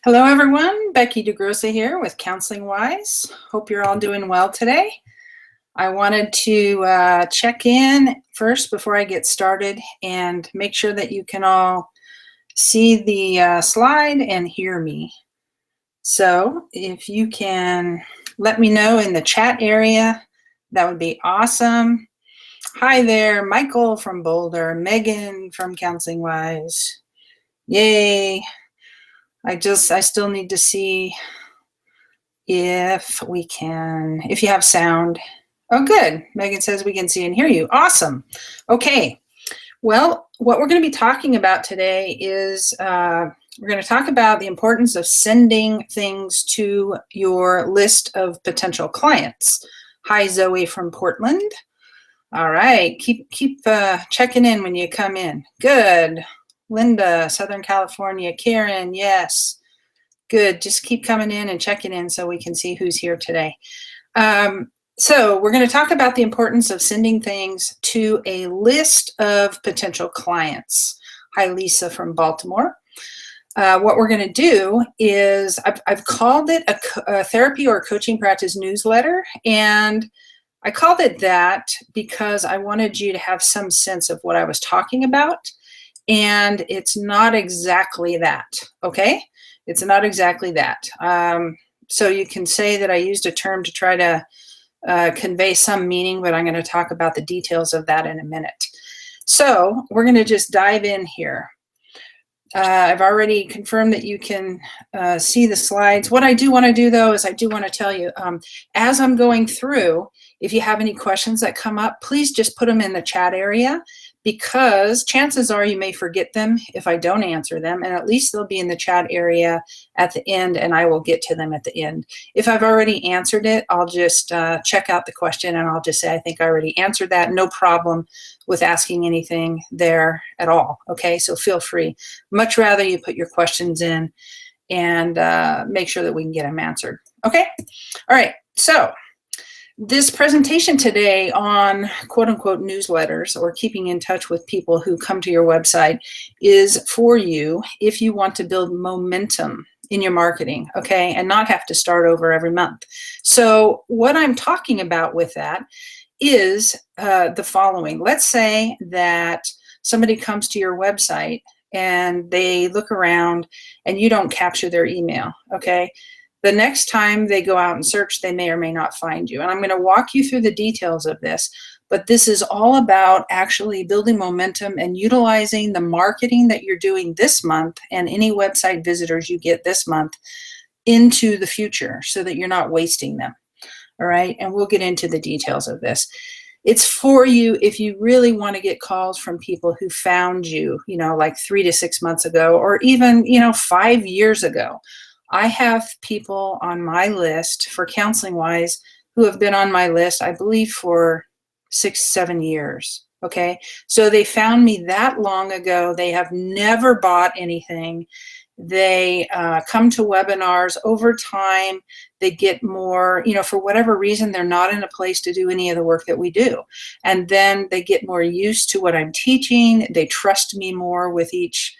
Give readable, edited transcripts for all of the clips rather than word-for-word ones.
Hello, everyone. Becky DeGrosa here with Counseling Wise. Hope you're all doing well today. I wanted to check in first before I get started and make sure that you can all see the slide and hear me. So if you can let me know in the chat area, that would be awesome. Hi there, Michael from Boulder, Megan from Counseling Wise. Yay. I still need to see if you have sound. Oh, good. Megan says we can see and hear you. Awesome. Okay. Well, what we're going to be talking about today is we're going to talk about the importance of sending things to your list of potential clients. Hi, Zoe from Portland. All right. Keep checking in when you come in. Good. Linda, Southern California. Karen, yes. Good. Just keep coming in and checking in so we can see who's here today. So we're going to talk about the importance of sending things to a list of potential clients. Hi, Lisa from Baltimore. What we're going to do is I've called it a therapy or coaching practice newsletter, and I called it that because I wanted you to have some sense of what I was talking about, and it's not exactly that, okay? It's not exactly that. So you can say that I used a term to try to convey some meaning, but I'm going to talk about the details of that in a minute. So we're going to just dive in here. I've already confirmed that you can see the slides. What I do want to do, though, is I do want to tell you, as I'm going through, if you have any questions that come up, please just put them in the chat area, because chances are you may forget them if I don't answer them, and at least they'll be in the chat area at the end, and I will get to them at the end. If I've already answered it, I'll just check out the question, and I'll just say, I think I already answered that. No problem with asking anything there at all, okay? So feel free. Much rather you put your questions in and make sure that we can get them answered, okay? All right, so this presentation today on quote-unquote newsletters, or keeping in touch with people who come to your website, is for you if you want to build momentum in your marketing, okay, and not have to start over every month. So what I'm talking about with that is the following. Let's say that somebody comes to your website and they look around and you don't capture their email, okay? The next time they go out and search, they may or may not find you. And I'm going to walk you through the details of this, but this is all about actually building momentum and utilizing the marketing that you're doing this month and any website visitors you get this month into the future so that you're not wasting them. All right, and we'll get into the details of this. It's for you if you really want to get calls from people who found you, like 3 to 6 months ago, or even, 5 years ago. I have people on my list for Counseling Wise who have been on my list, I believe, for 6-7 years. Okay, so they found me that long ago. They have never bought anything. They come to webinars over time. They get more, for whatever reason, they're not in a place to do any of the work that we do. And then they get more used to what I'm teaching. They trust me more with each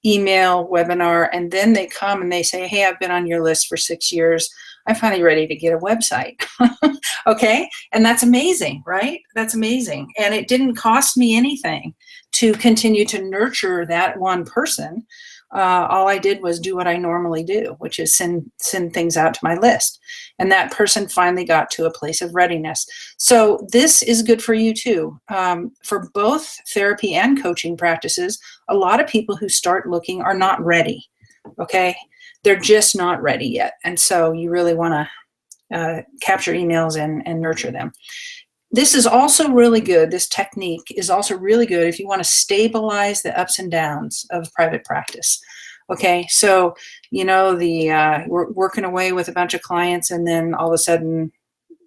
email, webinar, and then they come and they say, hey, I've been on your list for 6 years. I'm finally ready to get a website. Okay, and that's amazing, right? That's amazing. And it didn't cost me anything to continue to nurture that one person. All I did was do what I normally do, which is send things out to my list. And that person finally got to a place of readiness. So this is good for you too. For both therapy and coaching practices, a lot of people who start looking are not ready, okay? They're just not ready yet. And so you really want to capture emails and nurture them. This is also really good. This technique is also really good if you want to stabilize the ups and downs of private practice. Okay, so we're working away with a bunch of clients, and then all of a sudden,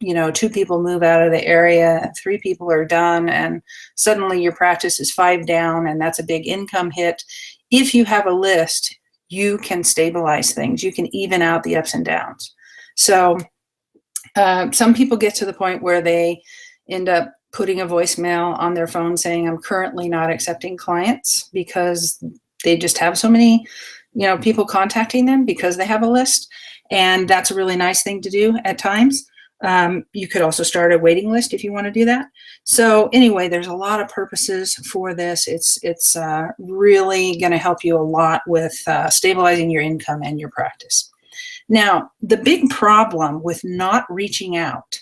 2 people move out of the area, 3 people are done, and suddenly your practice is 5 down, and that's a big income hit. If you have a list, you can stabilize things. You can even out the ups and downs. So some people get to the point where they end up putting a voicemail on their phone saying, I'm currently not accepting clients, because they just have so many people contacting them because they have a list. And that's a really nice thing to do at times. You could also start a waiting list if you want to do that. So anyway, there's a lot of purposes for this. It's really going to help you a lot with stabilizing your income and your practice. Now, the big problem with not reaching out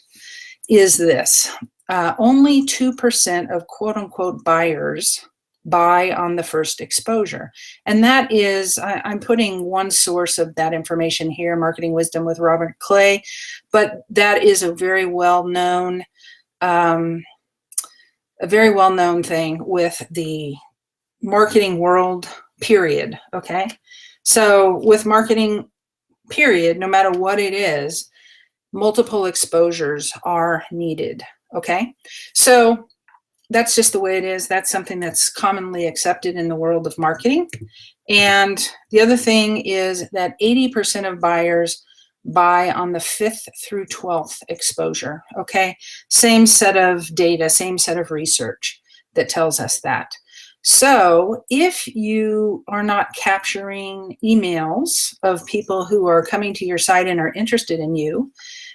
is this. Only 2% of quote unquote buyers buy on the first exposure. And that is, I'm putting one source of that information here, Marketing Wisdom with Robert Clay, but that is a very well-known thing with the marketing world, period. Okay. So with marketing, period, no matter what it is, multiple exposures are needed. Okay. So that's just the way it is. That's something that's commonly accepted in the world of marketing. And the other thing is that 80% of buyers buy on the 5th through 12th exposure. Okay. Same set of data, same set of research that tells us that. So if you are not capturing emails of people who are coming to your site and are interested in you,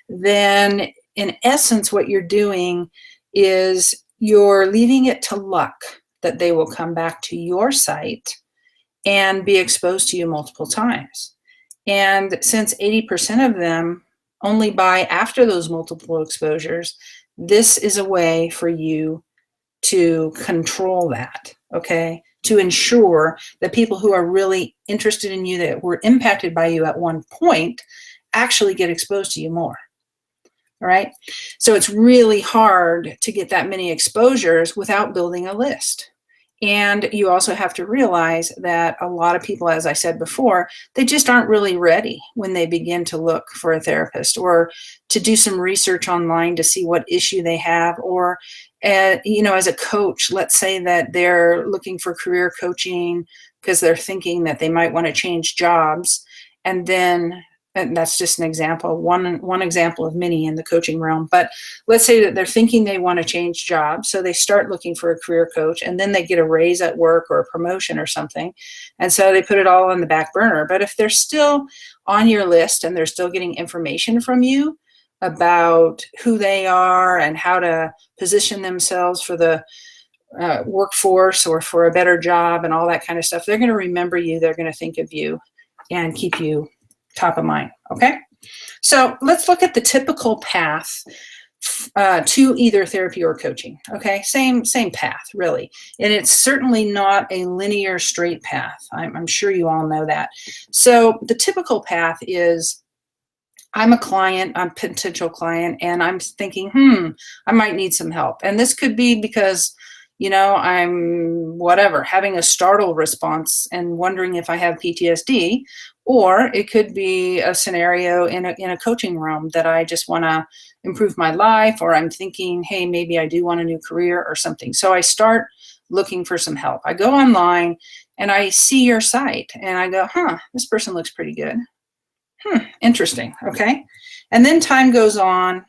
then in essence, what you're doing is you're leaving it to luck that they will come back to your site and be exposed to you multiple times. And since 80% of them only buy after those multiple exposures, this is a way for you to control that, okay? To ensure that people who are really interested in you, that were impacted by you at one point, actually get exposed to you more. All right. So it's really hard to get that many exposures without building a list. And you also have to realize that a lot of people, as I said before, they just aren't really ready when they begin to look for a therapist or to do some research online to see what issue they have. Or, as a coach, let's say that they're looking for career coaching because they're thinking that they might want to change jobs. And that's just an example, one example of many in the coaching realm. But let's say that they're thinking they want to change jobs. So they start looking for a career coach, and then they get a raise at work or a promotion or something. And so they put it all on the back burner. But if they're still on your list and they're still getting information from you about who they are and how to position themselves for the workforce or for a better job and all that kind of stuff, they're going to remember you. They're going to think of you and keep you top of mind. Okay. So let's look at the typical path to either therapy or coaching. Okay. Same path, really. And it's certainly not a linear straight path. I'm sure you all know that. So the typical path is, I'm a client, I'm a potential client, and I'm thinking, I might need some help. And this could be because, I'm having a startle response and wondering if I have PTSD, or it could be a scenario in a coaching realm that I just want to improve my life, or I'm thinking, hey, maybe I do want a new career or something. So I start looking for some help. I go online and I see your site and I go, this person looks pretty good. Interesting. Okay. And then time goes on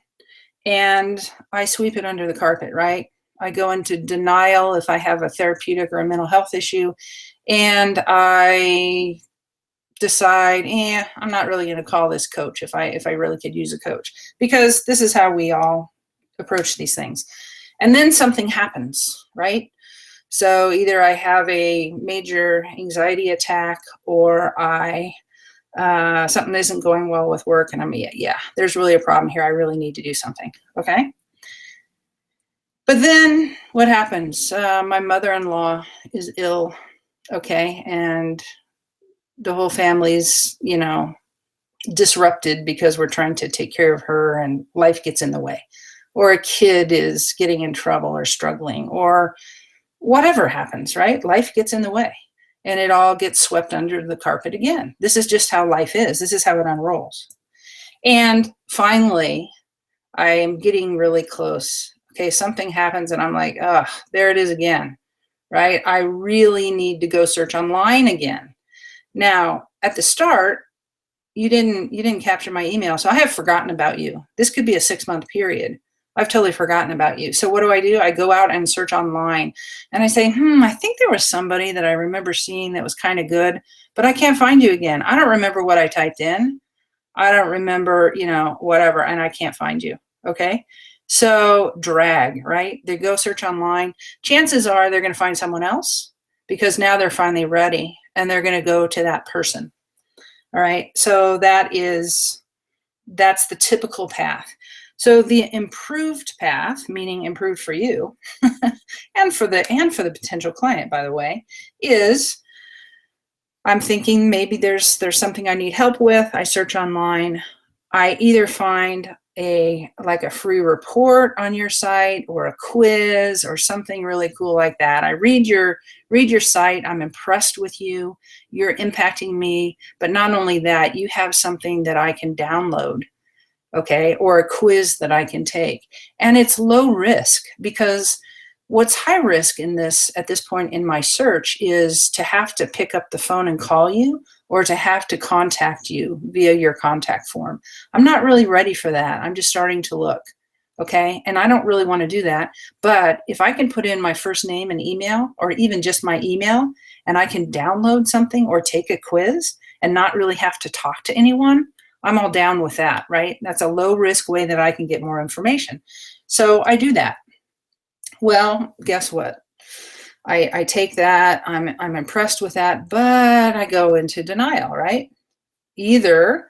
and I sweep it under the carpet, right? I go into denial if I have a therapeutic or a mental health issue, and I decide, I'm not really going to call this coach if I really could use a coach, because this is how we all approach these things. And then something happens, right? So either I have a major anxiety attack, or something isn't going well with work, and I'm, there's really a problem here. I really need to do something. Okay. But then what happens? My mother-in-law is ill. Okay. And the whole family's, disrupted because we're trying to take care of her and life gets in the way, or a kid is getting in trouble or struggling, or whatever happens, right? Life gets in the way and it all gets swept under the carpet again. This is just how life is. This is how it unrolls. And finally, I am getting really close. Okay, something happens and I'm like, there it is again, right? I really need to go search online again. Now, at the start, you didn't capture my email, so I have forgotten about you. This could be a 6-month period. I've totally forgotten about you. So what do? I go out and search online and I say, I think there was somebody that I remember seeing that was kind of good, but I can't find you again. I don't remember what I typed in. I don't remember, whatever, and I can't find you. Okay. So drag, right? They go search online. Chances are they're going to find someone else because now they're finally ready and they're going to go to that person. All right. So that's the typical path. So the improved path, meaning improved for you and for the potential client, by the way, is I'm thinking maybe there's something I need help with. I search online. I either find a free report on your site or a quiz or something really cool like that. I read your site. I'm impressed with you. You're impacting me. But not only that, you have something that I can download, okay, or a quiz that I can take. And it's low risk because what's high risk at this point in my search is to have to pick up the phone and call you or to have to contact you via your contact form. I'm not really ready for that. I'm just starting to look, okay? And I don't really want to do that. But if I can put in my first name and email or even just my email and I can download something or take a quiz and not really have to talk to anyone, I'm all down with that, right? That's a low risk way that I can get more information. So I do that. Well, guess what? I take that, I'm impressed with that, but I go into denial, right? Either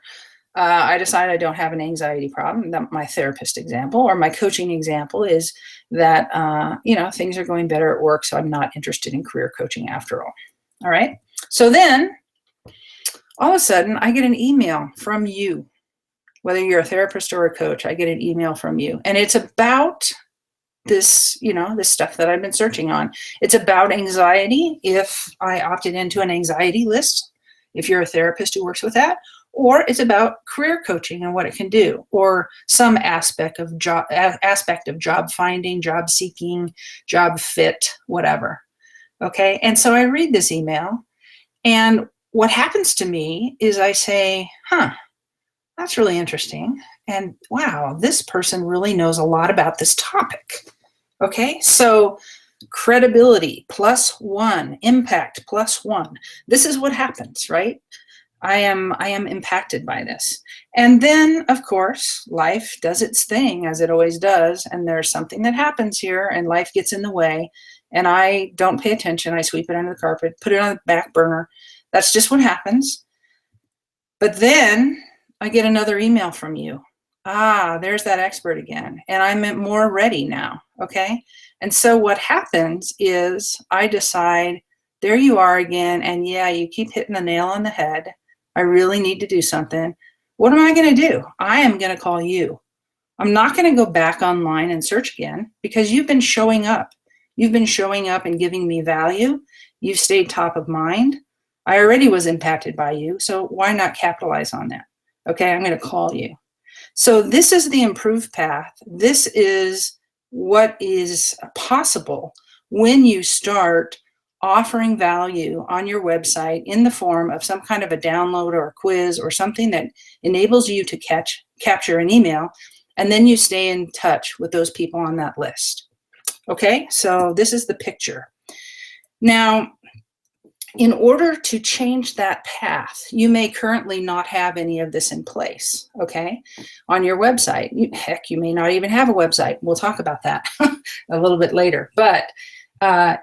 I decide I don't have an anxiety problem, that my therapist example, or my coaching example is that, things are going better at work, so I'm not interested in career coaching after all. All right. So then all of a sudden I get an email from you, whether you're a therapist or a coach, I get an email from you, and it's about this stuff that I've been searching on. It's about anxiety, if I opted into an anxiety list, if you're a therapist who works with that, or it's about career coaching and what it can do, or some aspect of job finding, job seeking, job fit, whatever. Okay. And so I read this email, and what happens to me is I say, that's really interesting. And wow, this person really knows a lot about this topic. Okay, so credibility +1, impact +1. This is what happens, right? I am impacted by this. And then, of course, life does its thing as it always does. And there's something that happens here and life gets in the way. And I don't pay attention. I sweep it under the carpet, put it on the back burner. That's just what happens. But then I get another email from you. There's that expert again. And I'm more ready now. Okay. And so what happens is I decide, there you are again. And yeah, you keep hitting the nail on the head. I really need to do something. What am I going to do? I am going to call you. I'm not going to go back online and search again because you've been showing up. You've been showing up and giving me value. You've stayed top of mind. I already was impacted by you. So why not capitalize on that? Okay. I'm going to call you. So this is the improved path. This is what is possible when you start offering value on your website in the form of some kind of a download or a quiz or something that enables you to capture an email, and then you stay in touch with those people on that list. Okay, so this is the picture. Now, in order to change that path, you may currently not have any of this in place, okay, on your website. Heck, you may not even have a website. We'll talk about that a little bit later. But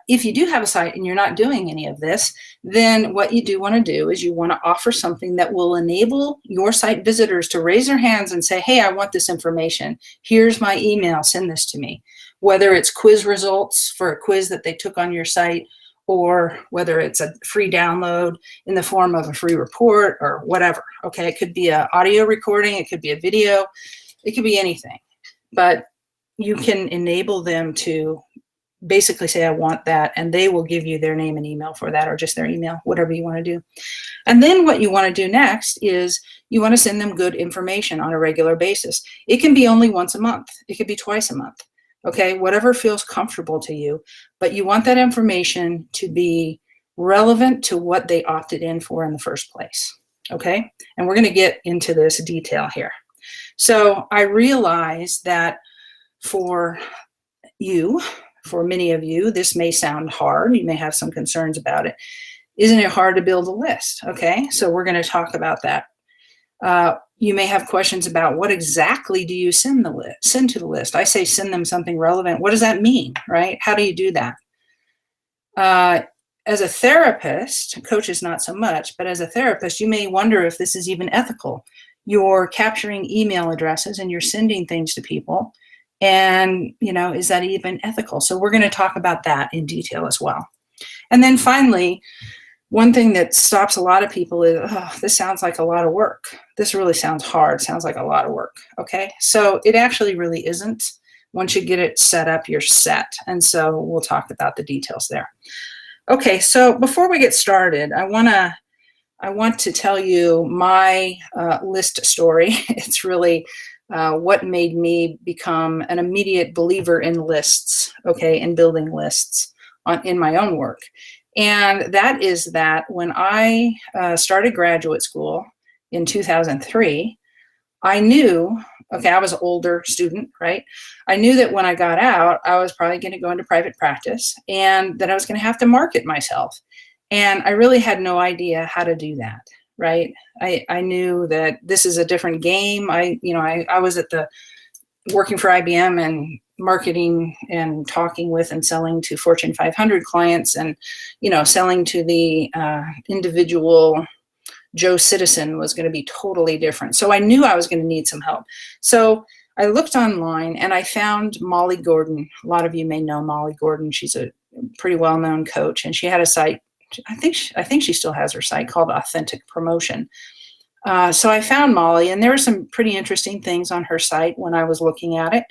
if you do have a site and you're not doing any of this, then what you do want to do is you want to offer something that will enable your site visitors to raise their hands and say, hey, I want this information. Here's my email. Send this to me. Whether it's quiz results for a quiz that they took on your site, or whether it's a free download in the form of a free report or whatever. Okay, it could be an audio recording, it could be a video, it could be anything. But you can enable them to basically say, I want that, and they will give you their name and email for that, or just their email, whatever you want to do. And then what you want to do next is you want to send them good information on a regular basis. It can be only once a month. It could be twice a month. Okay, whatever feels comfortable to you, but you want that information to be relevant to what they opted in for in the first place. Okay, and we're going to get into this detail here. So I realize that for you, for many of you, this may sound hard. You may have some concerns about it. Isn't it hard to build a list? Okay, so we're going to talk about that. You may have questions about what exactly do you send to the list. I say send them something relevant. What does that mean, right? How do you do that? As a therapist, coaches not so much, but as a therapist, you may wonder if this is even ethical. You're capturing email addresses and you're sending things to people. And, is that even ethical? So we're going to talk about that in detail as well. And then finally, one thing that stops a lot of people is, oh, this sounds like a lot of work. This really sounds hard, sounds like a lot of work, okay? So it actually really isn't. Once you get it set up, you're set. And so we'll talk about the details there. Okay, so before we get started, I want to tell you my list story. It's really what made me become an immediate believer in lists, okay, in building lists in my own work. And that is that when I started graduate school in 2003, I knew, okay, I was an older student, right? I knew that when I got out, I was probably going to go into private practice and that I was going to have to market myself. And I really had no idea how to do that, right? I knew that this is a different game. I was working for IBM and marketing and talking with and selling to Fortune 500 clients and, selling to the individual Joe citizen was going to be totally different. So I knew I was going to need some help. So I looked online and I found Molly Gordon. A lot of you may know Molly Gordon. She's a pretty well-known coach, and she had a site. I think she still has her site called Authentic Promotion. So I found Molly, and there were some pretty interesting things on her site when I was looking at it.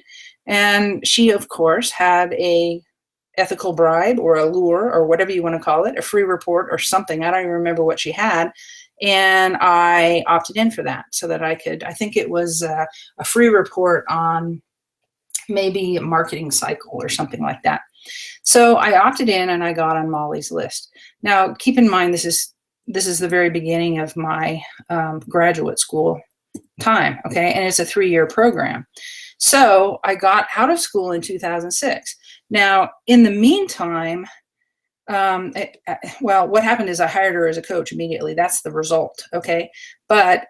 And she, of course, had a ethical bribe or a lure or whatever you want to call it, a free report or something. I don't even remember what she had. And I opted in for that so that I think it was a free report on maybe a marketing cycle or something like that. So I opted in and I got on Molly's list. Now, keep in mind, this is the very beginning of my graduate school time, okay? And it's a 3-year program. So I got out of school in 2006. Now, in the meantime, what happened is I hired her as a coach immediately. That's the result, okay? But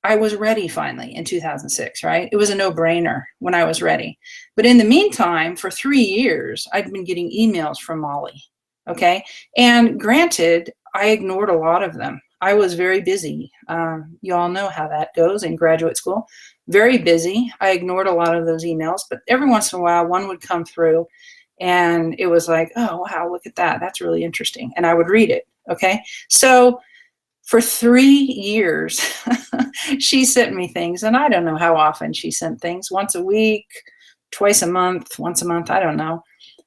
I was ready finally in 2006, right? It was a no-brainer when I was ready. But in the meantime, for 3 years, I'd been getting emails from Molly, okay? And granted, I ignored a lot of them. I was very busy. You all know how that goes in graduate school. Very busy. I ignored a lot of those emails, but every once in a while, one would come through and it was like, oh, wow, look at that. That's really interesting. And I would read it, okay? So for 3 years, she sent me things, and I don't know how often she sent things, once a week, twice a month, once a month, I don't know.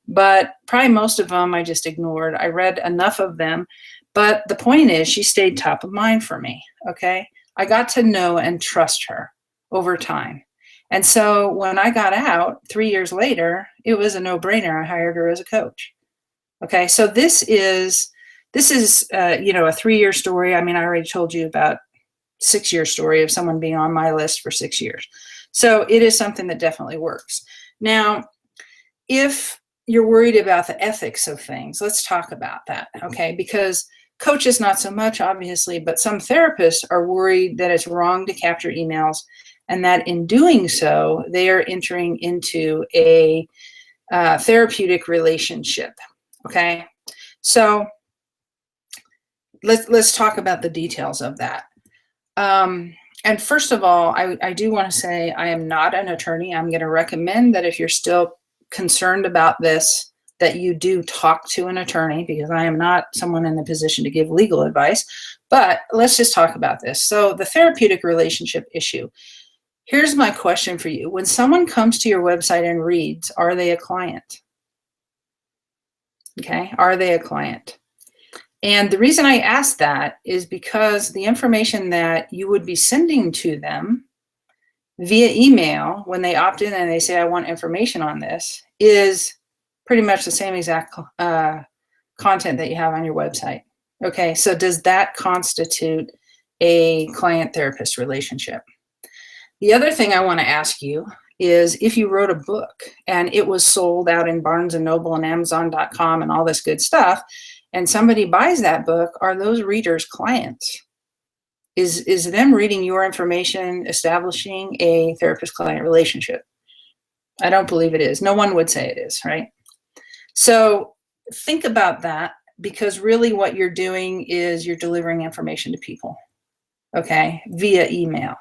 But probably most of them I just ignored. I read enough of them. But the point is, she stayed top of mind for me, okay? I got to know and trust her over time. And so when I got out 3 years later, it was a no-brainer. I hired her as a coach. Okay, so this is a 3-year story. I mean, I already told you about 6-year story of someone being on my list for 6 years. So it is something that definitely works. Now, if you're worried about the ethics of things, let's talk about that, okay? Because coaches, not so much, obviously, but some therapists are worried that it's wrong to capture emails, and that in doing so, they are entering into a therapeutic relationship, okay? So let's talk about the details of that. And first of all, I do want to say I am not an attorney. I'm going to recommend that if you're still concerned about this, that you do talk to an attorney, because I am not someone in the position to give legal advice. But let's just talk about this. So the therapeutic relationship issue. Here's my question for you. When someone comes to your website and reads, are they a client? Okay, are they a client? And the reason I ask that is because the information that you would be sending to them via email when they opt in and they say, I want information on this, is pretty much the same exact content that you have on your website. Okay, so does that constitute a client-therapist relationship? The other thing I want to ask you is if you wrote a book and it was sold out in Barnes and Noble and Amazon.com and all this good stuff, and somebody buys that book, are those readers clients? Is them reading your information establishing a therapist-client relationship? I don't believe it is. No one would say it is, right? So think about that, because really what you're doing is you're delivering information to people, okay, via email.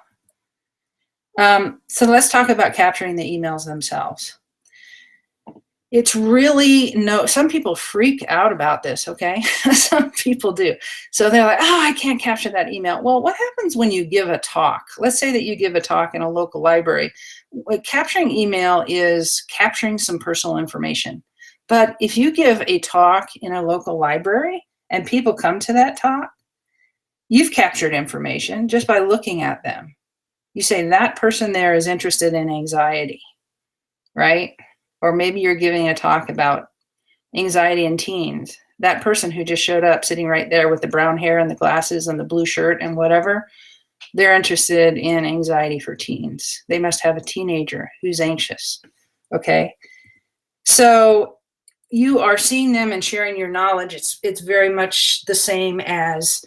So let's talk about capturing the emails themselves. It's really some people freak out about this, okay? Some people do. So they're like, oh, I can't capture that email. Well, what happens when you give a talk? Let's say that you give a talk in a local library. Capturing email is capturing some personal information. But if you give a talk in a local library and people come to that talk, you've captured information just by looking at them. You say that person there is interested in anxiety, right? Or maybe you're giving a talk about anxiety in teens. That person who just showed up sitting right there with the brown hair and the glasses and the blue shirt and whatever, they're interested in anxiety for teens. They must have a teenager who's anxious, okay? So you are seeing them and sharing your knowledge. It's very much the same as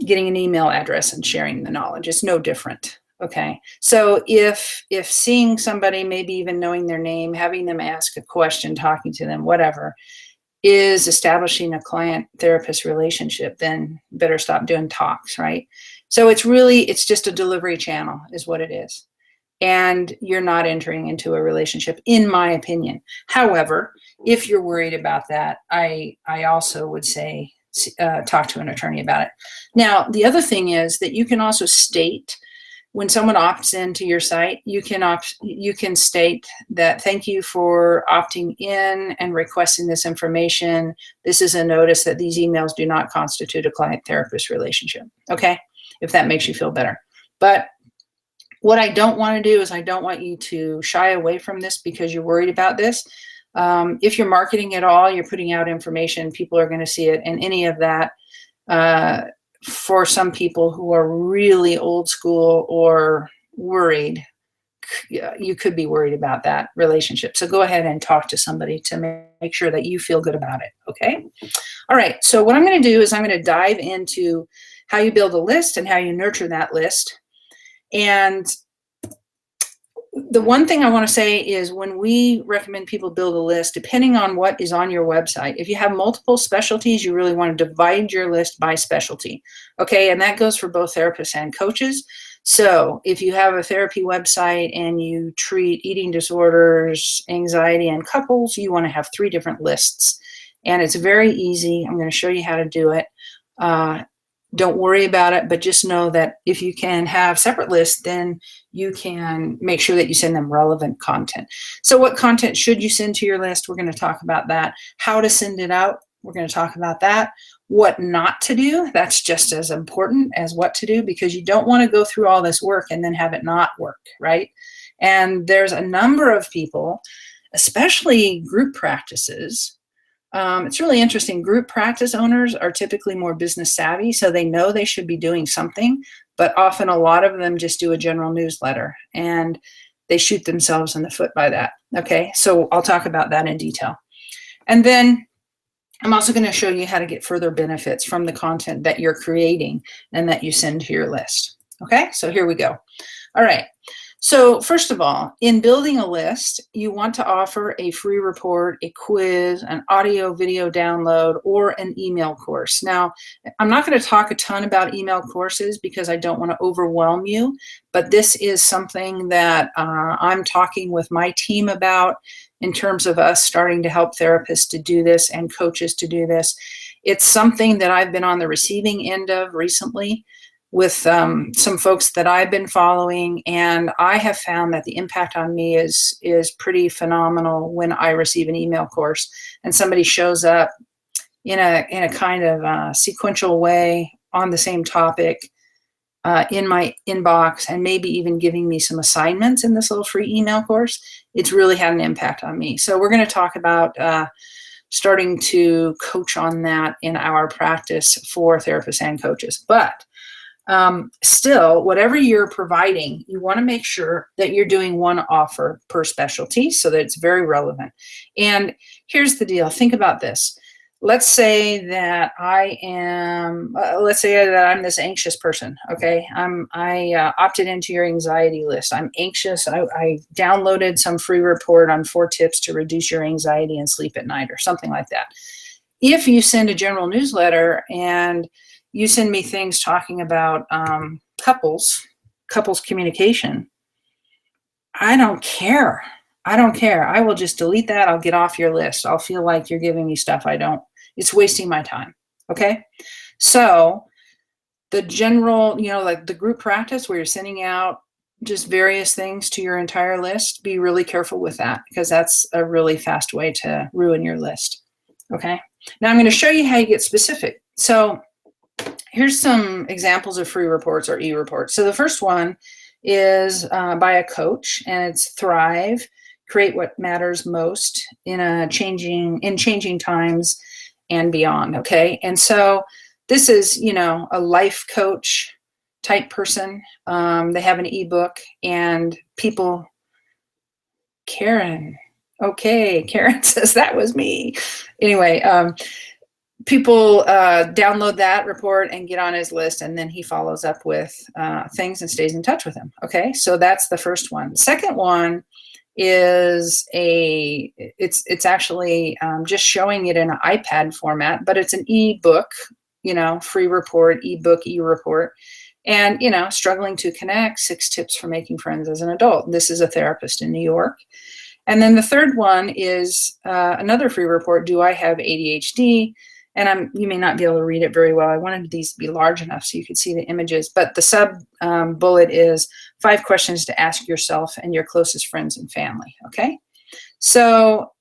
getting an email address and sharing the knowledge. It's no different. Okay, so if seeing somebody, maybe even knowing their name, having them ask a question, talking to them, whatever, is establishing a client-therapist relationship, then better stop doing talks, right? So it's just a delivery channel is what it is. And you're not entering into a relationship, in my opinion. However, if you're worried about that, I also would say talk to an attorney about it. Now, the other thing is that you can also state, when someone opts into your site, you can state that, thank you for opting in and requesting this information. This is a notice that these emails do not constitute a client-therapist relationship, okay? If that makes you feel better. But what I don't want to do is I don't want you to shy away from this because you're worried about this. If you're marketing at all, you're putting out information, people are going to see it, and any of that, for some people who are really old school or worried, you could be worried about that relationship. So go ahead and talk to somebody to make sure that you feel good about it, okay? All right, so what I'm going to do is I'm going to dive into how you build a list and how you nurture that list. And the one thing I want to say is when we recommend people build a list, depending on what is on your website, if you have multiple specialties, you really want to divide your list by specialty. Okay, and that goes for both therapists and coaches. So if you have a therapy website and you treat eating disorders, anxiety, and couples, you want to have 3 different lists. And it's very easy. I'm going to show you how to do it. Don't worry about it, but just know that if you can have separate lists, then you can make sure that you send them relevant content. So what content should you send to your list? We're going to talk about that. How to send it out, we're going to talk about that. What not to do, that's just as important as what to do, because you don't want to go through all this work and then have it not work, right? And there's a number of people, especially group practices. It's really interesting. Group practice owners are typically more business savvy, so they know they should be doing something, but often a lot of them just do a general newsletter and they shoot themselves in the foot by that. Okay, so I'll talk about that in detail. And then I'm also going to show you how to get further benefits from the content that you're creating and that you send to your list. Okay, so here we go. All right. So first of all, in building a list, you want to offer a free report, a quiz, an audio video download, or an email course. Now, I'm not going to talk a ton about email courses because I don't want to overwhelm you, but this is something that I'm talking with my team about in terms of us starting to help therapists to do this and coaches to do this. It's something that I've been on the receiving end of recently with some folks that I've been following, and I have found that the impact on me is pretty phenomenal when I receive an email course and somebody shows up in a kind of sequential way on the same topic in my inbox, and maybe even giving me some assignments in this little free email course. It's really had an impact on me. So we're going to talk about starting to coach on that in our practice for therapists and coaches. But Still, whatever you're providing, you want to make sure that you're doing one offer per specialty so that it's very relevant. And here's the deal. Think about this. Let's say that let's say that I'm this anxious person. Okay. I opted into your anxiety list. I'm anxious. I downloaded some free report on 4 tips to reduce your anxiety and sleep at night or something like that. If you send a general newsletter and you send me things talking about couples communication, I don't care. I will just delete that. I'll get off your list. I'll feel like you're giving me stuff it's wasting my time. Okay. So the general, like the group practice where you're sending out just various things to your entire list, be really careful with that because that's a really fast way to ruin your list. Okay. Now I'm going to show you how you get specific. So here's some examples of free reports or e-reports. So the first one is by a coach, and it's Thrive, Create What Matters Most in changing times and beyond. Okay. And so this is, a life coach type person. They have an ebook and people, Karen. Okay. Karen says that was me. Anyway, people download that report and get on his list, and then he follows up with things and stays in touch with him. Okay, so that's the first one. Second one is it's actually just showing it in an iPad format, but it's an ebook, free report, ebook, e-report, and struggling to connect, 6 tips for making friends as an adult. This is a therapist in New York. And then the third one is another free report, Do I Have ADHD? And you may not be able to read it very well. I wanted these to be large enough so you could see the images. But the sub bullet is 5 questions to ask yourself and your closest friends and family. Okay. So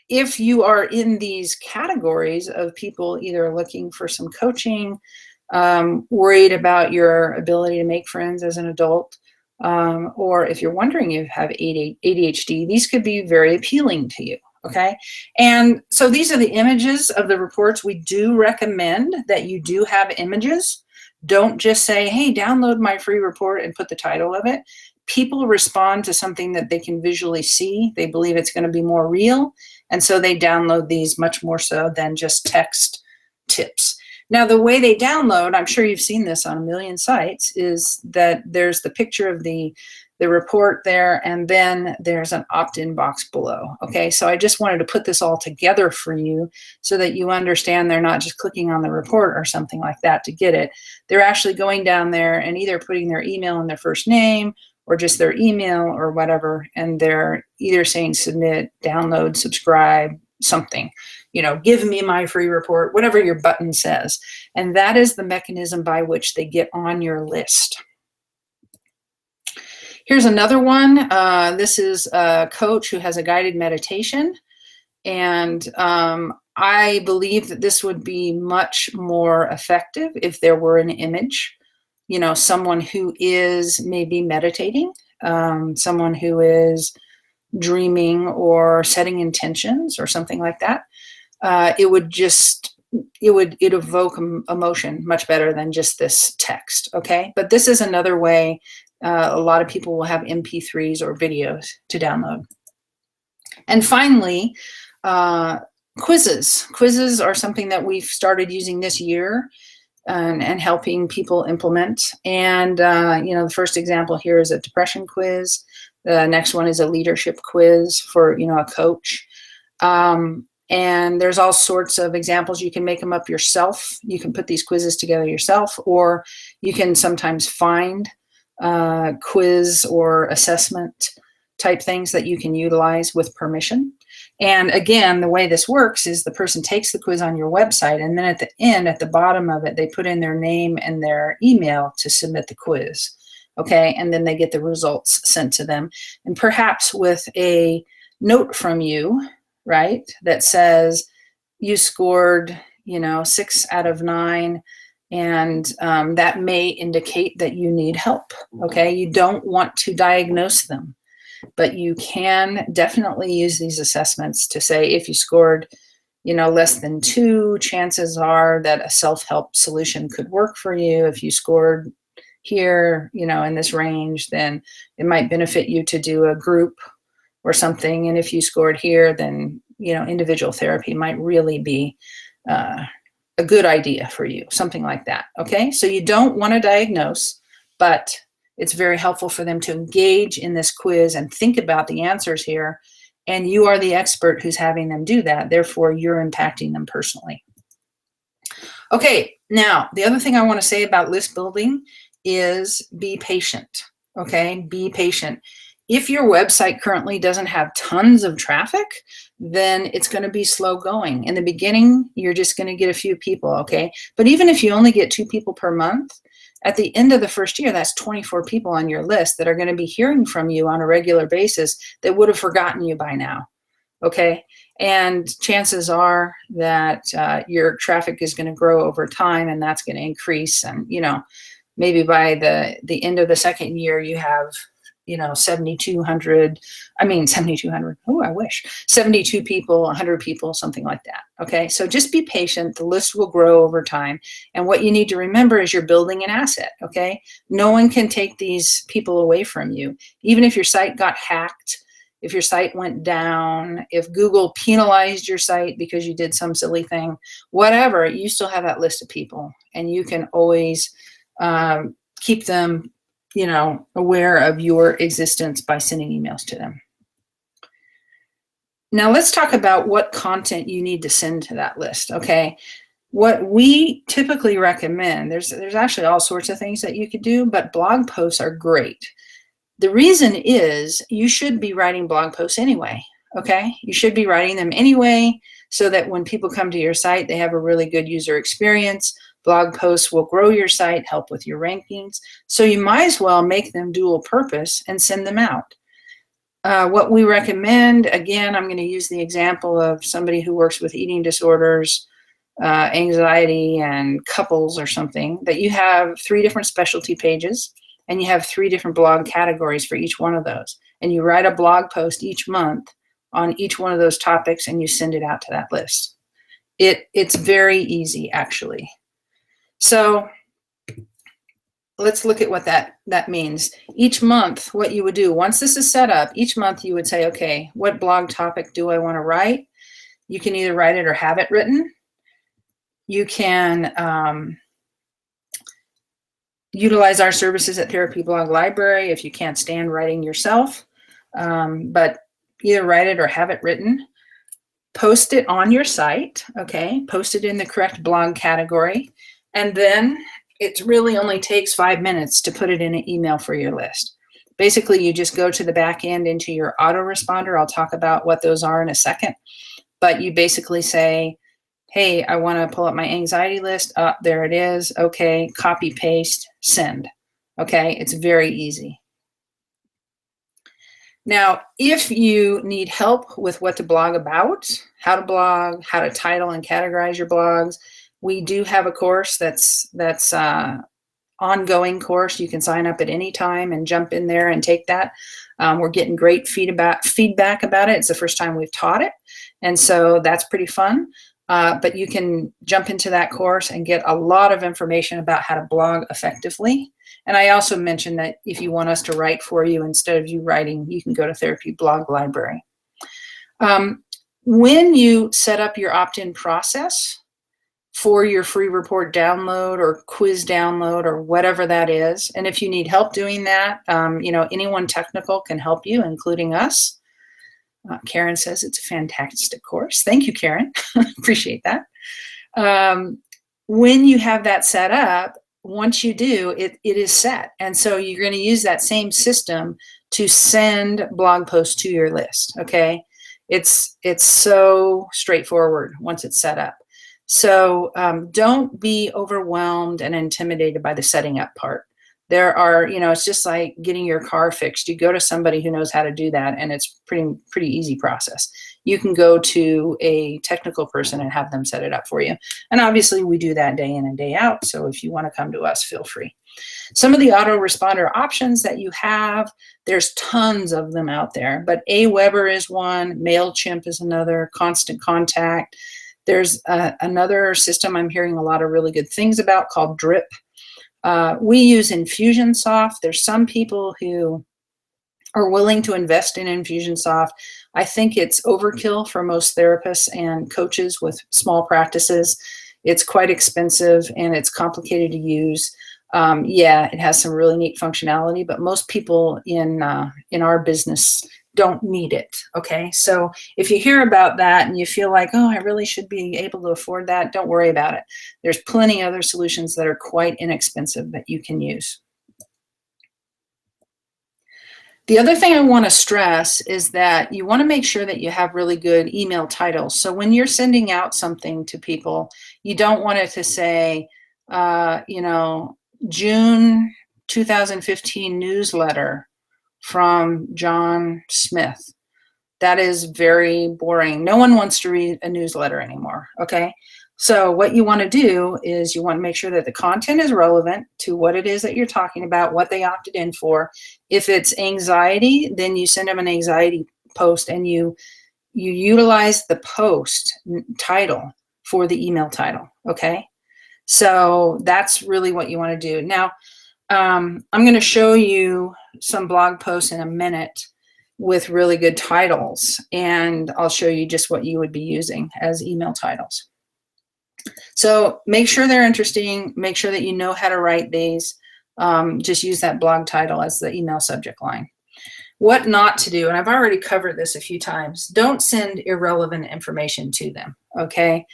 if you are in these categories of people either looking for some coaching, worried about your ability to make friends as an adult, or if you're wondering if you have ADHD, these could be very appealing to you. Okay. And so these are the images of the reports. We do recommend that you do have images. Don't just say, hey, download my free report and put the title of it. People respond to something that they can visually see. They believe it's going to be more real. And so they download these much more so than just text tips. Now, the way they download, I'm sure you've seen this on a million sites, is that there's the picture of the report there, and then there's an opt-in box below. Okay, so I just wanted to put this all together for you so that you understand they're not just clicking on the report or something like that to get it. They're actually going down there and either putting their email and their first name or just their email or whatever, and they're either saying submit, download, subscribe, something. Give me my free report, whatever your button says. And that is the mechanism by which they get on your list. Here's another one. This is a coach who has a guided meditation. And I believe that this would be much more effective if there were an image, someone who is maybe meditating, someone who is dreaming or setting intentions or something like that. It would evoke emotion much better than just this text. Okay. But this is another way. A lot of people will have MP3s or videos to download. And finally, quizzes. Quizzes are something that we've started using this year and helping people implement. And, the first example here is a depression quiz. The next one is a leadership quiz for, a coach. And there's all sorts of examples. You can make them up yourself. You can put these quizzes together yourself, or you can sometimes find quiz or assessment type things that you can utilize with permission. And again, the way this works is the person takes the quiz on your website, and then at the end, at the bottom of it, they put in their name and their email to submit the quiz. Okay, and then they get the results sent to them, and perhaps with a note from you, right, that says you scored, 6 out of 9. And that may indicate that you need help. Okay, you don't want to diagnose them, but you can definitely use these assessments to say if you scored, less than 2, chances are that a self-help solution could work for you. If you scored, here, in this range, then it might benefit you to do a group or something. And if you scored here, then, individual therapy might really be a good idea for you, something like that. Okay, so you don't want to diagnose, but it's very helpful for them to engage in this quiz and think about the answers here. And you are the expert who's having them do that. Therefore, you're impacting them personally. Okay, now the other thing I want to say about list building is be patient. Okay, be patient. If your website currently doesn't have tons of traffic, then it's going to be slow going. In the beginning, you're just going to get a few people, okay? But even if you only get 2 people per month, at the end of the first year, that's 24 people on your list that are going to be hearing from you on a regular basis that would have forgotten you by now, okay? And chances are that your traffic is going to grow over time, and that's going to increase. And, maybe by the end of the second year, you have 7,200, 7,200, oh, I wish, 72 people, 100 people, something like that. Okay, so just be patient. The list will grow over time. And what you need to remember is you're building an asset, okay? No one can take these people away from you. Even if your site got hacked, if your site went down, if Google penalized your site because you did some silly thing, whatever, you still have that list of people. And you can always keep them aware of your existence by sending emails to them. Now let's talk about what content you need to send to that list, okay? What we typically recommend, there's actually all sorts of things that you could do, but blog posts are great. The reason is you should be writing blog posts anyway, okay? You should be writing them anyway so that when people come to your site, they have a really good user experience. Blog posts will grow your site, help with your rankings. So you might as well make them dual purpose and send them out. What we recommend, again, I'm going to use the example of somebody who works with eating disorders, anxiety, and couples or something, that you have 3 different specialty pages and you have 3 different blog categories for each one of those. And you write a blog post each month on each one of those topics and you send it out to that list. It's very easy, actually. So let's look at what that means. Each month, what you would do, once this is set up, each month you would say, okay, what blog topic do I want to write? You can either write it or have it written. You can utilize our services at Therapy Blog Library if you can't stand writing yourself, but either write it or have it written. Post it on your site, okay? Post it in the correct blog category. And then it really only takes 5 minutes to put it in an email for your list. Basically, you just go to the back end into your autoresponder. I'll talk about what those are in a second. But you basically say, hey, I want to pull up my anxiety list. There it is. Okay, copy, paste, send. Okay, it's very easy. Now, if you need help with what to blog about, how to blog, how to title and categorize your blogs, we do have a course that's ongoing course. You can sign up at any time and jump in there and take that. We're getting great feedback about it. It's the first time we've taught it. And so that's pretty fun. But you can jump into that course and get a lot of information about how to blog effectively. And I also mentioned that if you want us to write for you instead of you writing, you can go to Therapy Blog Library. When you set up your opt-in process for your free report download or quiz download or whatever that is, and if you need help doing that, anyone technical can help you, including us. Karen says it's a fantastic course. Thank you, Karen. Appreciate that. When you have that set up, once you do, it is set. And so you're going to use that same system to send blog posts to your list, okay? It's so straightforward once it's set up. So don't be overwhelmed and intimidated by the setting up part. There are, it's just like getting your car fixed. You go to somebody who knows how to do that, and it's pretty easy process. You can go to a technical person and have them set it up for you. And obviously we do that day in and day out. So if you want to come to us, feel free. Some of the autoresponder options that you have, there's tons of them out there, but Aweber is one, MailChimp is another, Constant Contact. There's another system I'm hearing a lot of really good things about called Drip. We use Infusionsoft. There's some people who are willing to invest in Infusionsoft. I think it's overkill for most therapists and coaches with small practices. It's quite expensive and it's complicated to use. Yeah, it has some really neat functionality, but most people in our business don't need it. Okay, so if you hear about that and you feel like, oh, I really should be able to afford that, don't worry about it. There's plenty other solutions that are quite inexpensive that you can use. The other thing I want to stress is that you want to make sure that you have really good email titles. So when you're sending out something to people, you don't want it to say, June 2015 newsletter from John Smith. That is very boring. No one wants to read a newsletter anymore, okay? So what you want to do is you want to make sure that the content is relevant to what it is that you're talking about, what they opted in for. If it's anxiety, then you send them an anxiety post and you utilize the post title for the email title, okay? So that's really what you want to do. Now, I'm going to show you some blog posts in a minute with really good titles, and I'll show you just what you would be using as email titles. So make sure they're interesting. Make sure that you know how to write these. Just use that blog title as the email subject line. What not to do, and I've already covered this a few times, don't send irrelevant information to them, okay?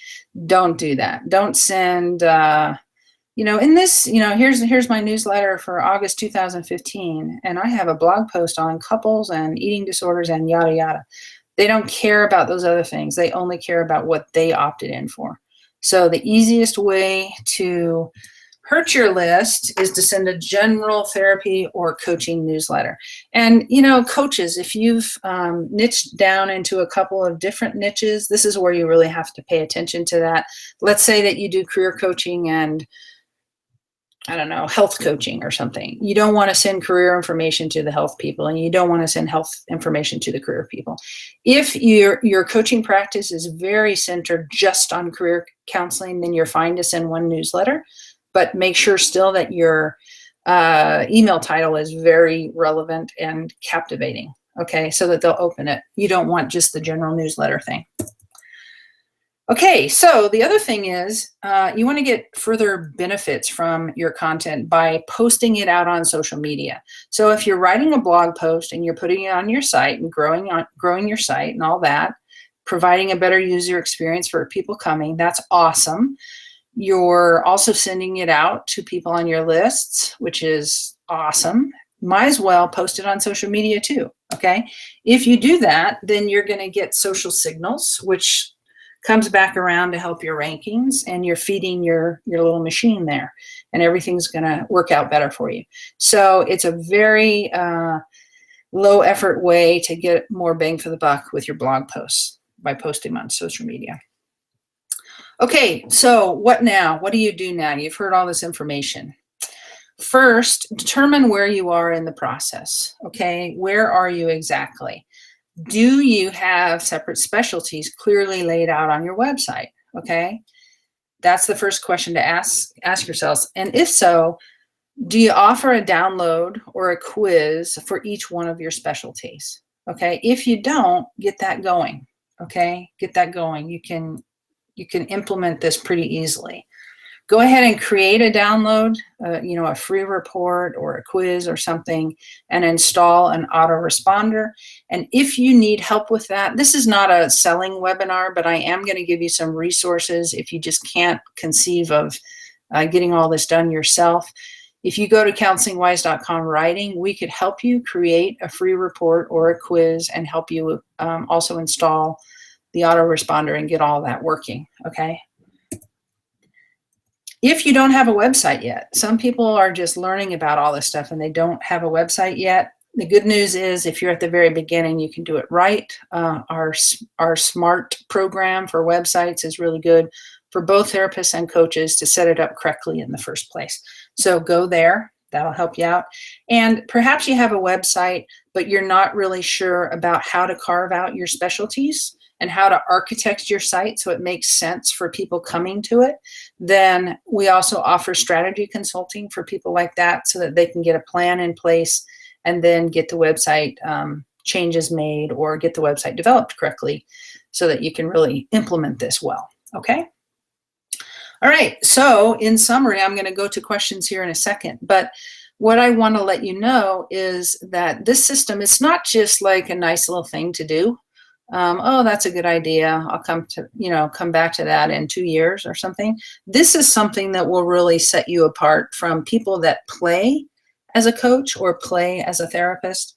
Don't do that. Don't send, in this, here's my newsletter for August 2015, and I have a blog post on couples and eating disorders and yada, yada. They don't care about those other things. They only care about what they opted in for. So the easiest way to hurt your list is to send a general therapy or coaching newsletter. And, coaches, if you've niched down into a couple of different niches, this is where you really have to pay attention to that. Let's say that you do career coaching and, I don't know, health coaching or something. You don't want to send career information to the health people, and you don't want to send health information to the career people. If your coaching practice is very centered just on career counseling, then you're fine to send one newsletter, but make sure still that your email title is very relevant and captivating, okay, so that they'll open it. You don't want just the general newsletter thing. Okay, so the other thing is you want to get further benefits from your content by posting it out on social media. So if you're writing a blog post and you're putting it on your site and growing your site and all that, providing a better user experience for people coming, that's awesome. You're also sending it out to people on your lists, which is awesome. Might as well post it on social media too, okay? If you do that, then you're going to get social signals, which comes back around to help your rankings, and you're feeding your little machine there, and everything's going to work out better for you. So it's a very low effort way to get more bang for the buck with your blog posts by posting on social media. Okay, so what now? What do you do now? You've heard all this information. First, determine where you are in the process, okay? Where are you exactly? Do you have separate specialties clearly laid out on your website, okay? That's the first question to ask yourselves. And if so, do you offer a download or a quiz for each one of your specialties, okay? If you don't, get that going, okay? Get that going. You can implement this pretty easily. Go ahead and create a download, a free report or a quiz or something, and install an autoresponder. And if you need help with that, this is not a selling webinar, but I am going to give you some resources if you just can't conceive of getting all this done yourself. If you go to counseling-wise.com writing, we could help you create a free report or a quiz and help you also install the autoresponder and get all that working, okay? If you don't have a website yet, some people are just learning about all this stuff and they don't have a website yet. The good news is if you're at the very beginning, you can do it right. Our SMART program for websites is really good for both therapists and coaches to set it up correctly in the first place. So go there. That'll help you out. And perhaps you have a website, but you're not really sure about how to carve out your specialties and how to architect your site so it makes sense for people coming to it, then we also offer strategy consulting for people like that so that they can get a plan in place and then get the website changes made or get the website developed correctly so that you can really implement this well. Okay. All right. So in summary, I'm going to go to questions here in a second, but what I want to let you know is that this system is not just like a nice little thing to do. Oh, that's a good idea. I'll come back to that in 2 years or something. This is something that will really set you apart from people that play as a coach or play as a therapist.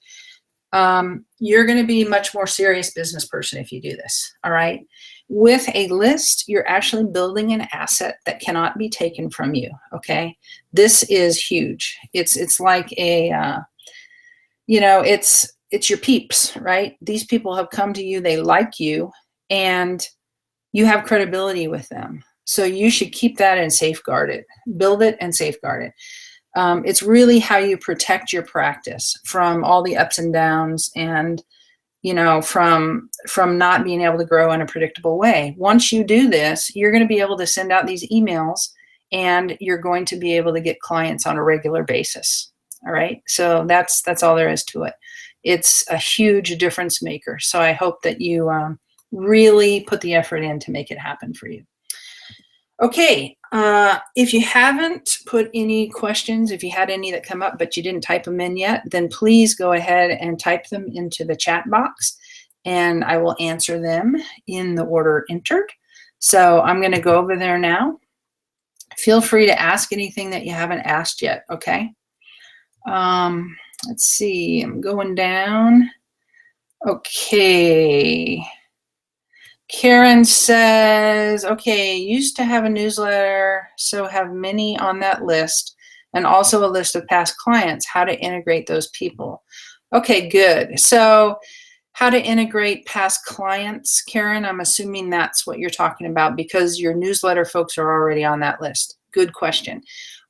You're going to be a much more serious business person if you do this. All right. With a list, you're actually building an asset that cannot be taken from you. Okay. This is huge. It's like a, it's your peeps, right? These people have come to you, they like you, and you have credibility with them. So you should keep that and safeguard it, build it and safeguard it. It's really how you protect your practice from all the ups and downs and, from not being able to grow in a predictable way. Once you do this, you're going to be able to send out these emails and you're going to be able to get clients on a regular basis. All right. So that's all there is to it. It's a huge difference maker. So I hope that you really put the effort in to make it happen for you. Okay, if you haven't put any questions, if you had any that come up but you didn't type them in yet, then please go ahead and type them into the chat box and I will answer them in the order entered. So I'm going to go over there now. Feel free to ask anything that you haven't asked yet, okay? Let's see, I'm going down. Okay. Karen says, okay, used to have a newsletter, so have many on that list, and also a list of past clients, how to integrate those people. Okay, good. So how to integrate past clients, Karen, I'm assuming that's what you're talking about because your newsletter folks are already on that list. Good question.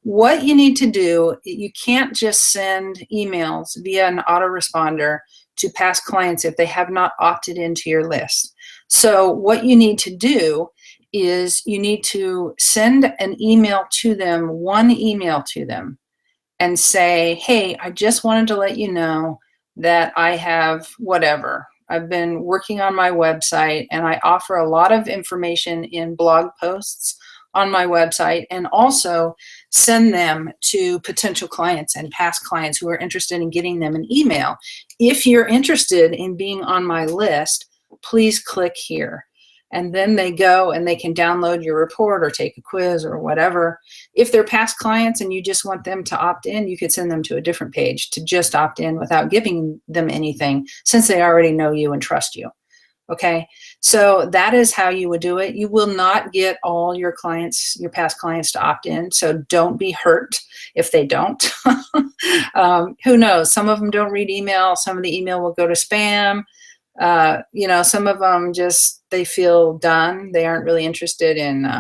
What you need to do, you can't just send emails via an autoresponder to past clients if they have not opted into your list. So what you need to do is you need to send an email to them, one email to them, and say, hey, I just wanted to let you know that I have whatever. I've been working on my website and I offer a lot of information in blog posts on my website, and also send them to potential clients and past clients who are interested in getting them an email. If you're interested in being on my list, please click here. And then they go and they can download your report or take a quiz or whatever. If they're past clients and you just want them to opt in, you could send them to a different page to just opt in without giving them anything since they already know you and trust you. Okay, so that is how you would do it. You will not get all your clients, your past clients, to opt in. So don't be hurt if they don't. Who knows? Some of them don't read email. Some of the email will go to spam. Some of them just, they feel done. They aren't really interested in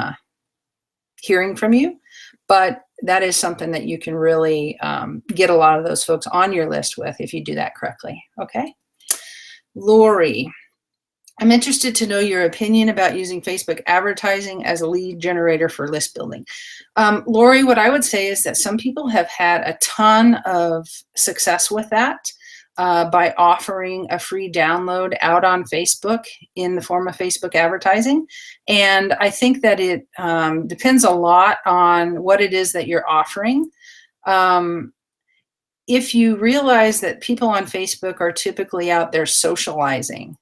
hearing from you. But that is something that you can really get a lot of those folks on your list with if you do that correctly. Okay. Lori, I'm interested to know your opinion about using Facebook advertising as a lead generator for list building. Lori, what I would say is that some people have had a ton of success with that by offering a free download out on Facebook in the form of Facebook advertising. And I think that it depends a lot on what it is that you're offering. If you realize that people on Facebook are typically out there socializing,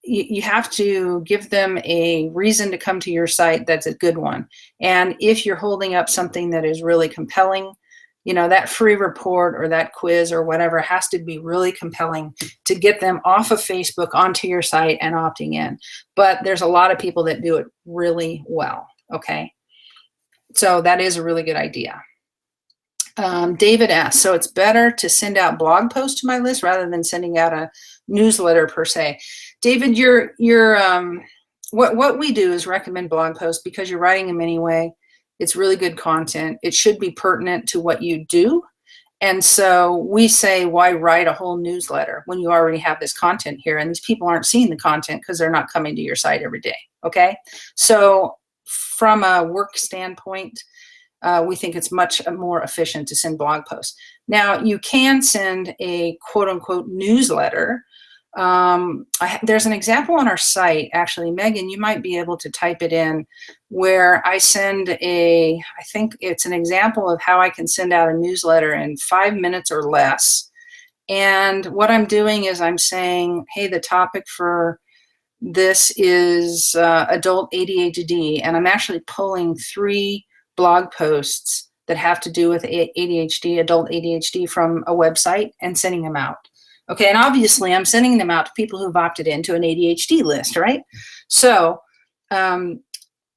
you have to give them a reason to come to your site that's a good one. And if you're holding up something that is really compelling, that free report or that quiz or whatever has to be really compelling to get them off of Facebook onto your site and opting in. But there's a lot of people that do it really well, okay? So that is a really good idea. David asks, so it's better to send out blog posts to my list rather than sending out a newsletter per se. David, what we do is recommend blog posts because you're writing them anyway. It's really good content. It should be pertinent to what you do. And so we say, why write a whole newsletter when you already have this content here? And these people aren't seeing the content because they're not coming to your site every day. Okay. So from a work standpoint, we think it's much more efficient to send blog posts. Now, you can send a quote unquote newsletter. There's an example on our site, actually. Megan, you might be able to type it in, where I send I think it's an example of how I can send out a newsletter in 5 minutes or less. And what I'm doing is I'm saying, hey, the topic for this is adult ADHD, and I'm actually pulling 3 blog posts that have to do with ADHD, adult ADHD, from a website and sending them out. Okay, and obviously I'm sending them out to people who've opted into an ADHD list, right? So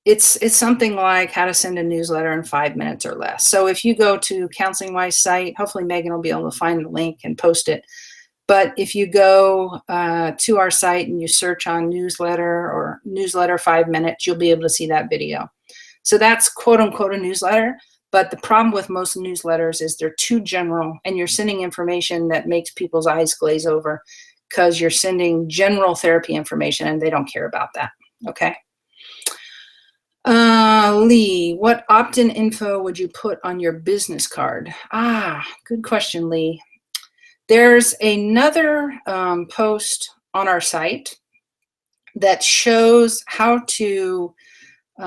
it's something like how to send a newsletter in 5 minutes or less. So if you go to Counseling Wise site, hopefully Megan will be able to find the link and post it. But if you go to our site and you search on newsletter or newsletter 5 minutes, you'll be able to see that video. So that's quote unquote a newsletter. But the problem with most newsletters is they're too general, and you're sending information that makes people's eyes glaze over because you're sending general therapy information and they don't care about that. Okay. Lee, what opt-in info would you put on your business card? Good question, Lee. There's another post on our site that shows how to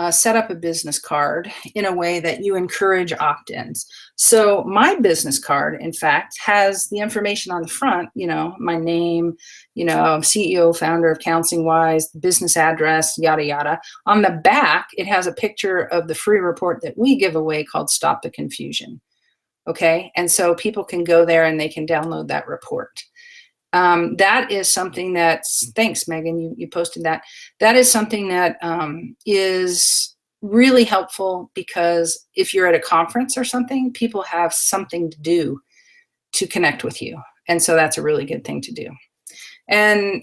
set up a business card in a way that you encourage opt-ins. So my business card, in fact, has the information on the front, my name, CEO, founder of Counseling Wise, business address, yada, yada. On the back, it has a picture of the free report that we give away called Stop the Confusion. Okay. And so people can go there and they can download that report. That is something that's, thanks, Megan, you posted that. That is something that is really helpful, because if you're at a conference or something, people have something to do to connect with you. And so that's a really good thing to do. And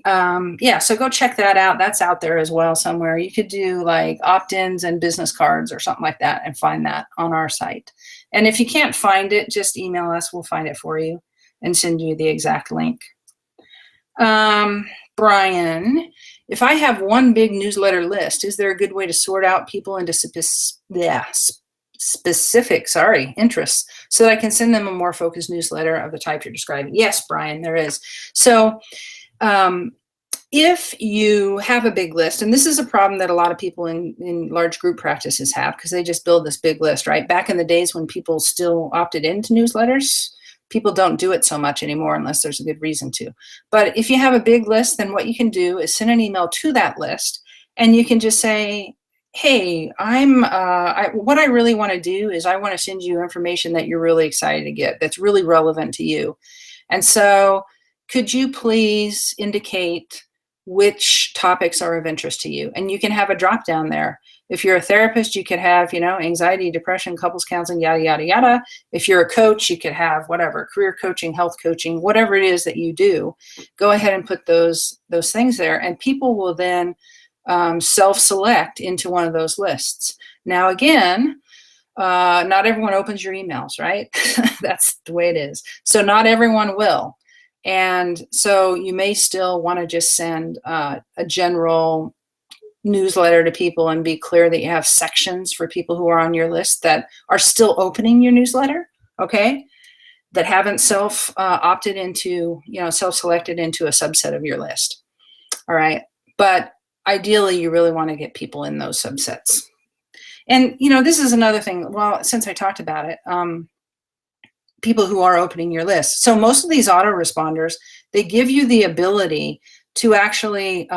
yeah, so go check that out. That's out there as well somewhere. You could do like opt-ins and business cards or something like that and find that on our site. And if you can't find it, just email us. We'll find it for you and send you the exact link. Brian, if I have one big newsletter list, is there a good way to sort out people into specific interests so that I can send them a more focused newsletter of the type you're describing? Yes, Brian, there is. So if you have a big list, and this is a problem that a lot of people in large group practices have, because they just build this big list, right? Back in the days when people still opted into newsletters, people don't do it so much anymore unless there's a good reason to. But if you have a big list, then what you can do is send an email to that list, and you can just say, hey, what I really want to do is I want to send you information that you're really excited to get, that's really relevant to you. And so could you please indicate which topics are of interest to you? And you can have a drop down there. If you're a therapist, you could have, anxiety, depression, couples counseling, yada, yada, yada. If you're a coach, you could have whatever, career coaching, health coaching, whatever it is that you do. Go ahead and put those things there, and people will then self-select into one of those lists. Now, again, not everyone opens your emails, right? That's the way it is. So not everyone will. And so you may still want to just send a general newsletter to people and be clear that you have sections for people who are on your list that are still opening your newsletter, okay, that haven't self-opted into, self-selected into a subset of your list. All right. But ideally, you really want to get people in those subsets. And, this is another thing. Well, since I talked about it, people who are opening your list. So most of these autoresponders, they give you the ability to actually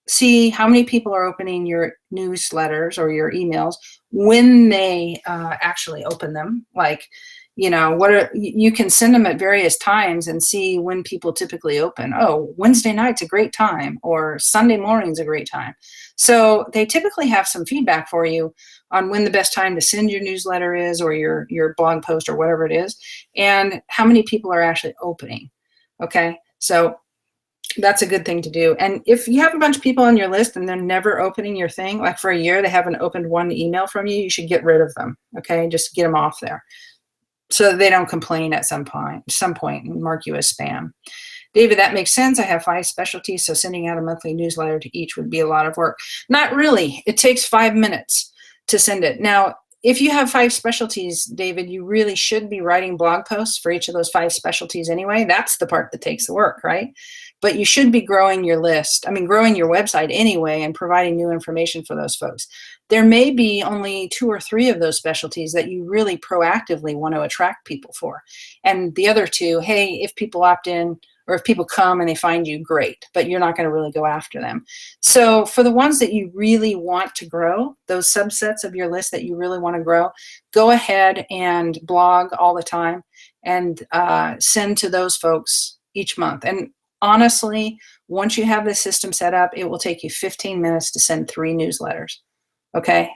see how many people are opening your newsletters or your emails when they actually open them. Like, you can send them at various times and see when people typically open. Oh, Wednesday night's a great time, or Sunday morning's a great time. So they typically have some feedback for you on when the best time to send your newsletter is, or your blog post, or whatever it is, and how many people are actually opening. Okay, so that's a good thing to do. And if you have a bunch of people on your list and they're never opening your thing, like for a year they haven't opened one email from you, you should get rid of them. Okay, just get them off there. so that they don't complain at some point and mark you as spam. David, that makes sense. I have 5 specialties, so sending out a monthly newsletter to each would be a lot of work. Not really. It takes 5 minutes to send it. Now, if you have 5 specialties, David, you really should be writing blog posts for each of those 5 specialties anyway. That's the part that takes the work, right? But you should be growing your list. I mean, growing your website anyway and providing new information for those folks. There may be only 2 or 3 of those specialties that you really proactively want to attract people for. And the other 2, hey, if people opt in, or if people come and they find you, great, but you're not going to really go after them. So for the ones that you really want to grow, those subsets of your list that you really want to grow, go ahead and blog all the time and send to those folks each month. And honestly, once you have the system set up, it will take you 15 minutes to send 3 newsletters. Okay,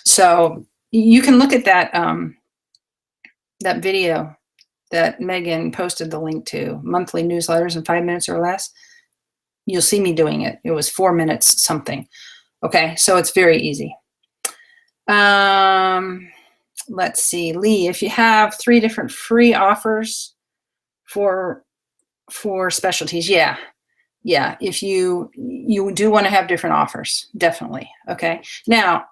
so you can look at that that video that Megan posted the link to, monthly newsletters in 5 minutes or less. You'll see me doing it. It was 4 minutes something. Okay, so it's very easy. Let's see, Lee, if you have 3 different free offers for specialties, yeah, if you do want to have different offers, definitely. Okay, now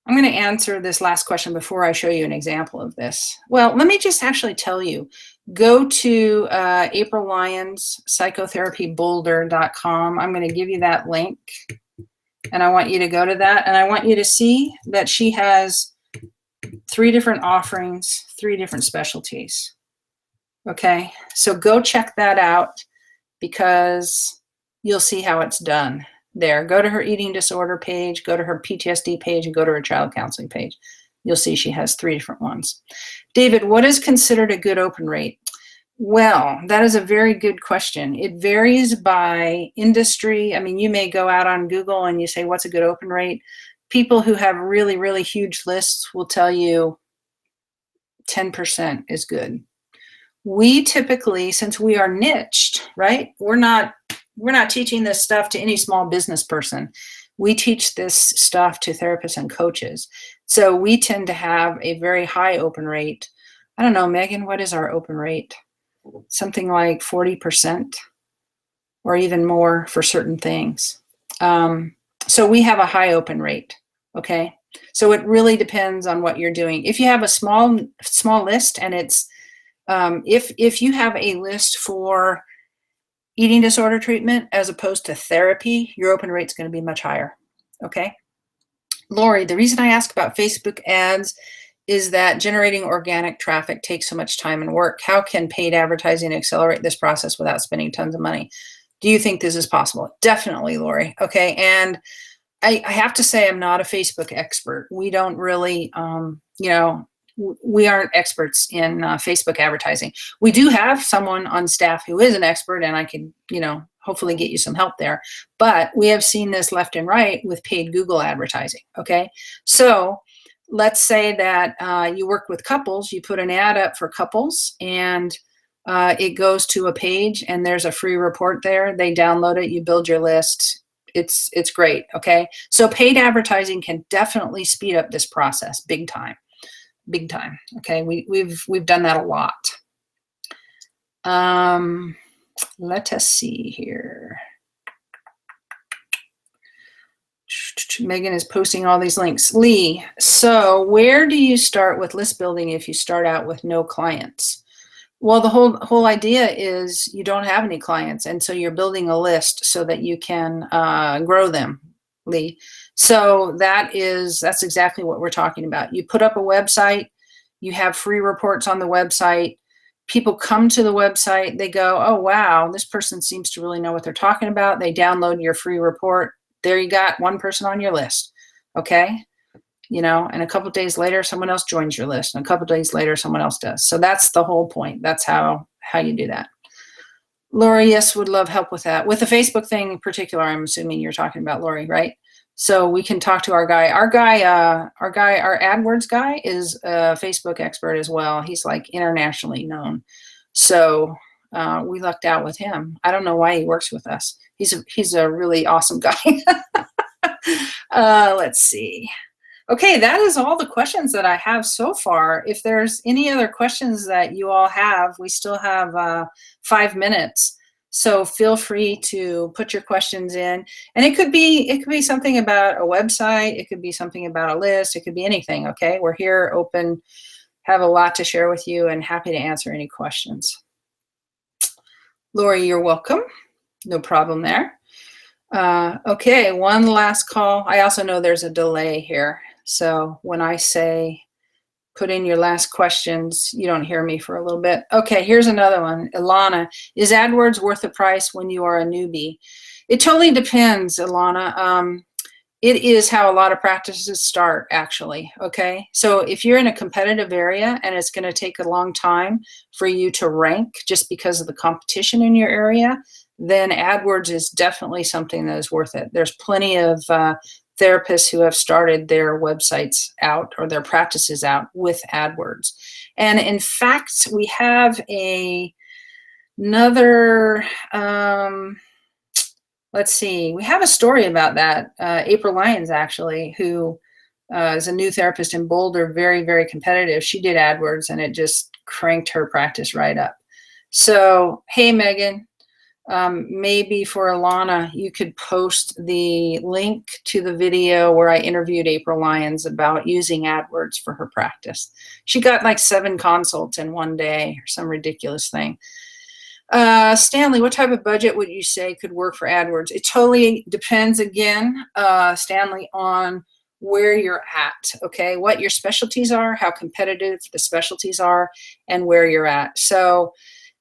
I'm going to answer this last question before I show you an example of this. Well, let me just actually tell you, go to April Lyons, psychotherapyboulder.com. I'm going to give you that link, and I want you to go to that, and I want you to see that she has 3 different offerings, 3 different specialties. Okay, so go check that out because you'll see how it's done. There, go to her eating disorder page, go to her PTSD page, and go to her child counseling page. You'll see she has 3 different ones. David, what is considered a good open rate? Well, that is a very good question. It varies by industry. I mean, you may go out on Google and you say, what's a good open rate? People who have really, really huge lists will tell you 10% is good. We typically, since we are niched, right? We're not teaching this stuff to any small business person. We teach this stuff to therapists and coaches. So we tend to have a very high open rate. I don't know, Megan, what is our open rate? Something like 40% or even more for certain things. So we have a high open rate, okay? So it really depends on what you're doing. If you have a small list and it's, if you have a list for eating disorder treatment as opposed to therapy, your open rate is going to be much higher. Okay. Lori, the reason I ask about Facebook ads is that generating organic traffic takes so much time and work. How can paid advertising accelerate this process without spending tons of money? Do you think this is possible? Definitely, Lori. Okay. And I have to say, I'm not a Facebook expert. We don't really, we aren't experts in Facebook advertising. We do have someone on staff who is an expert, and I can, hopefully get you some help there. But we have seen this left and right with paid Google advertising. Okay, so let's say that you work with couples, you put an ad up for couples, and it goes to a page, and there's a free report there. They download it, you build your list. It's great. Okay, so paid advertising can definitely speed up this process big time. Big time. Okay, we've done that a lot. Let us see here. Megan is posting all these links. Lee, so where do you start with list building if you start out with no clients? Well, the whole idea is you don't have any clients, and so you're building a list so that you can grow them, Lee. So that's exactly what we're talking about. You put up a website, you have free reports on the website. People come to the website, they go, oh, wow, this person seems to really know what they're talking about. They download your free report. There you got one person on your list. Okay. And a couple of days later, someone else joins your list, and a couple of days later, someone else does. So that's the whole point. That's how you do that. Lori, yes, would love help with that. With the Facebook thing in particular, I'm assuming you're talking about Lori, right? So we can talk to our guy. Our AdWords guy is a Facebook expert as well. He's like internationally known. So we lucked out with him. I don't know why he works with us. He's a really awesome guy. Let's see. Okay, that is all the questions that I have so far. If there's any other questions that you all have, we still have 5 minutes. So feel free to put your questions in. And it could be something about a website, it could be something about a list, it could be anything, okay? We're here open, have a lot to share with you, and happy to answer any questions. Lori, you're welcome. No problem there. Okay, one last call. I also know there's a delay here. So when I say put in your last questions, you don't hear me for a little bit. Okay, here's another one. Ilana, is AdWords worth the price when you are a newbie? It totally depends, Ilana. It is how a lot of practices start, actually, okay? So if you're in a competitive area and it's gonna take a long time for you to rank just because of the competition in your area, then AdWords is definitely something that is worth it. There's plenty of therapists who have started their websites out or their practices out with AdWords. And in fact, we have another, let's see, we have a story about that. April Lyons, actually, who is a new therapist in Boulder, very, very competitive. She did AdWords and it just cranked her practice right up. So, hey, Megan. Maybe for Ilana, you could post the link to the video where I interviewed April Lyons about using AdWords for her practice. She got like 7 consults in one day or some ridiculous thing. Stanley, what type of budget would you say could work for AdWords? It totally depends, again, Stanley, on where you're at, okay? What your specialties are, how competitive the specialties are, and where you're at. So,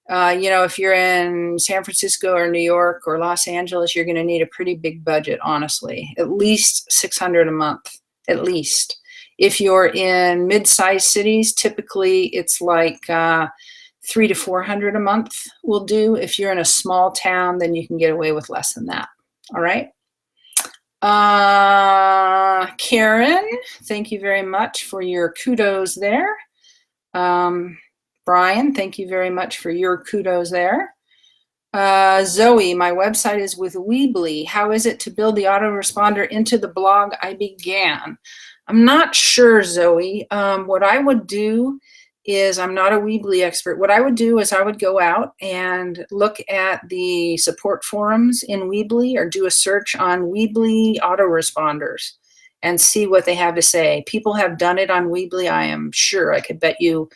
you know, if you're in San Francisco or New York or Los Angeles, you're going to need a pretty big budget, honestly, at least $600 a month, at least. If you're in mid-sized cities, typically it's like $300 to $400 a month will do. If you're in a small town, then you can get away with less than that. All right. Karen, thank you very much for your kudos there. Brian, thank you very much for your kudos there. Zoe, my website is with Weebly. How is it to build the autoresponder into the blog I began? I'm not sure, Zoe. What I would do is, I'm not a Weebly expert. What I would do is I would go out and look at the support forums in Weebly or do a search on Weebly autoresponders and see what they have to say. People have done it on Weebly. I am sure. I could bet you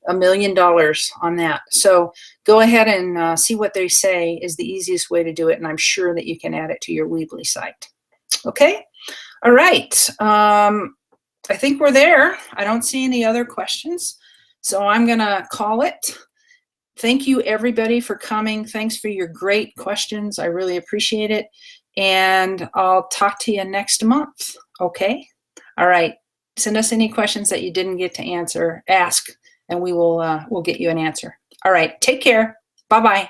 $1 million on that. So go ahead and see what they say is the easiest way to do it, and I'm sure that you can add it to your Weebly site. Okay? All right. I think we're there. I don't see any other questions, so I'm going to call it. Thank you, everybody, for coming. Thanks for your great questions. I really appreciate it, and I'll talk to you next month. Okay? All right. Send us any questions that you didn't get to ask, and we will we'll get you an answer. All right, take care. Bye-bye.